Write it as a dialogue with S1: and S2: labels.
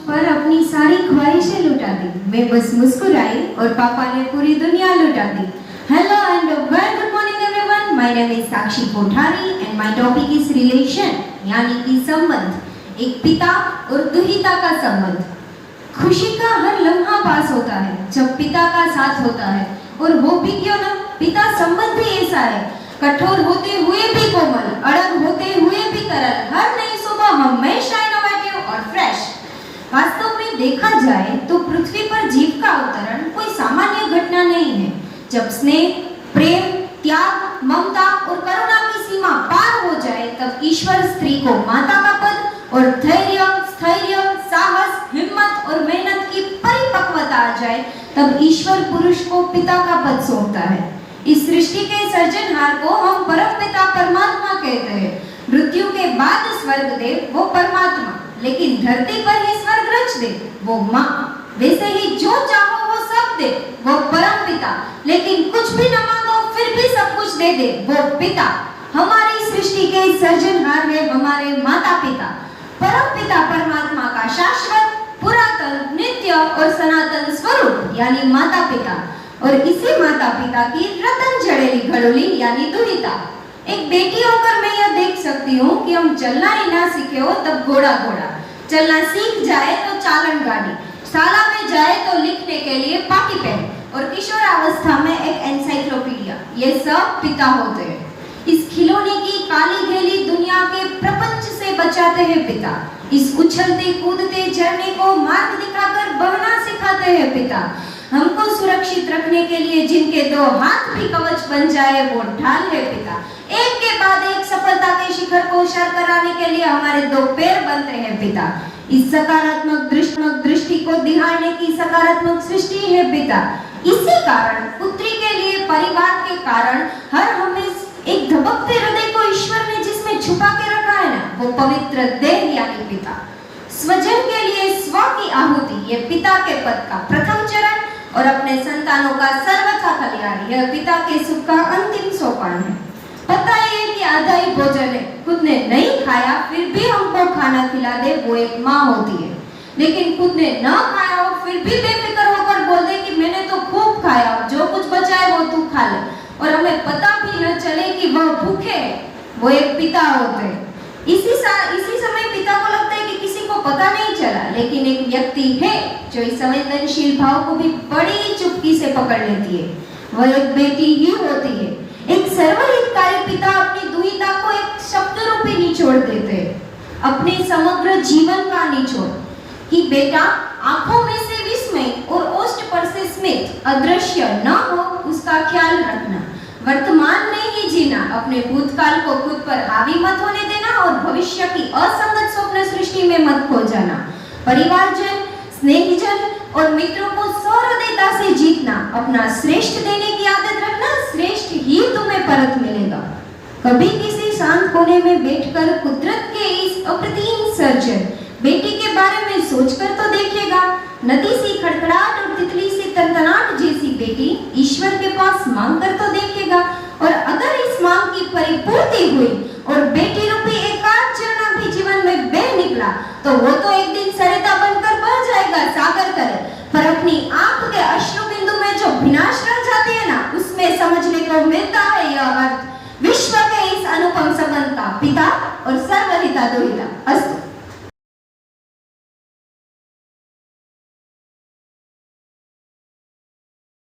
S1: पर अपनी सारी ख्वाहिशें लुटा दी। मैं बस मुस्कुराई और पापा ने पूरी दुनिया लुटा दी। Hello and a very good morning everyone. My name is Sakshi Kothari and my topic is relation, यानी कि संबंध। एक पिता और दुहिता का संबंध। खुशी का हर लम्हा पास होता है जब पिता का साथ होता है, और वो भी क्यों ना, पिता संबंध भी ऐसा है, कठोर होते हुए भी कोमल, अड़ग होते हुए भी तरल, हर नई सुबह हमेशा इनोवेटिव और फ्रेश। वास्तव में देखा जाए तो पृथ्वी पर जीव का अवतरण कोई सामान्य घटना नहीं है। जब स्नेह, प्रेम, त्याग, ममता और करुणा की सीमा पार हो जाए, तब ईश्वर स्त्री को माता का पद और धैर्य, स्थैर्य, साहस, हिम्मत और मेहनत की परिपक्वता आ जाए, तब ईश्वर पुरुष को पिता का पद सौंपता है। इस सृष्टि के सर्जनहार को हम परम पिता परमात्मा कहते हैं। मृत्यु के बाद स्वर्ग दे वो परमात्मा, लेकिन धरती पर ही स्वर्ग रच दे वो माँ। वैसे ही जो चाहो वो सब दे वो परम पिता, लेकिन कुछ भी न मांगो फिर भी सब कुछ दे दे वो पिता। हमारी सृष्टि के सर्जनहार है हमारे माता पिता। परम पिता परमात्मा का शाश्वत, पुरातन, नित्य और सनातन स्वरूप यानी माता पिता, और इसी माता पिता की रतन जड़ेली घड़ोली यानी दुहिता। एक बेटी होकर मैं यह देख सकती हूँ कि हम चलना ही ना सीखे हो तब घोड़ा घोड़ा, चलना सीख जाए तो चालन गाड़ी, शाला में जाए तो लिखने के लिए पाटी पेन, और किशोरावस्था में एक एनसाइक्लोपीडिया। ये सब पिता होते हैं। इस खिलौने की काली घेली दुनिया के प्रपंच से बचाते हैं पिता। इस उछलते कूदते झरने को मार्ग दिखाकर बहना सिखाते हैं पिता। हमको सुरक्षित रखने के लिए जिनके दो हाथ भी कवच बन जाए वो ढाल है पिता। एक के बाद एक सफलता के शिखर को सर कराने के लिए हमारे दो पैर बनते हैं पिता। इस सकारात्मक दृष्टि को दिखाने की सकारात्मक सृष्टि है पिता। इसी कारण पुत्री के लिए परिवार के कारण हर हमेशा एक धबकते हृदय को ईश्वर ने जिसमें छुपा के रखा है ना, वो पवित्र देह यानी पिता। स्वजन के लिए स्व की आहुति ये पिता के पद का प्रथम चरण, और अपने संतानों का सर्वथा कल्याण यह पिता के सुख का अंतिम सोपान है। पता है कि आधा ही भोजन है, खुद ने नहीं खाया फिर भी हमको खाना खिला दे वो एक माँ होती है। लेकिन खुद ने न खाया हो फिर भी बेफिक्र होकर बोल दे कि मैंने तो खूब खाया, जो कुछ बचा है वो तू खा ले, और हमें पता भी न चले कि वह भूखे है, वो एक पिता होते हैं। इसी समय पिता को लगता है कि किसी को पता नहीं चला, लेकिन एक व्यक्ति है जो इस संवेदनशील भाव को भी बड़ी चुपकी से पकड़ लेती है। वह एक बेटी ही होती है। एक सर्वहितकारी पिता अपनी दुहिता को एक शब्द रूपी निचोड़ देते हैं, अपने समग्र जीवन का निचोड़, कि बेटा आंखों में से विस्मय और ओष्ठ पर से स्मित अदृश्य न हो उसका ख्याल रखना। वर्तमान में ही जीना, अपने भूतकाल को खुद पर हावी मत होने देना और भविष्य की असंगत स्वप्न सृष्टि में मत खो जाना। परिवारजन, स्नेहीजन और मित्रों को सहृदयता से जीतना, अपना श्रेष्ठ देने की आदत रखना, श्रेष्ठ ही तुम्हें परत मिलेगा। कभी किसी शांत कोने में बैठकर कुदरत के इस अप्रतिम सर्जन बेटी के बारे में सोचकर तो देखिएगा। नदी सी खड़खड़ाहट और तितली सी तनतनाहट जैसी बेटी ईश्वर के पास मांग कर तो देखिएगा, और अगर इस मांग की परिपूर्ति हुई और बेटी रूपी एकांत झरना भी जीवन में बह निकला, तो वो तो एक दिन सरिता बनकर बह जाएगा सागर तले, पर अपनी आंख के अश्रु बिंदु में जो विनाश रह जाती है ना, उसमें समझने को मिलता है यह अर्थ विश्व के इस अनुपम संबंध का, पिता और सर्वहिता दुहिता।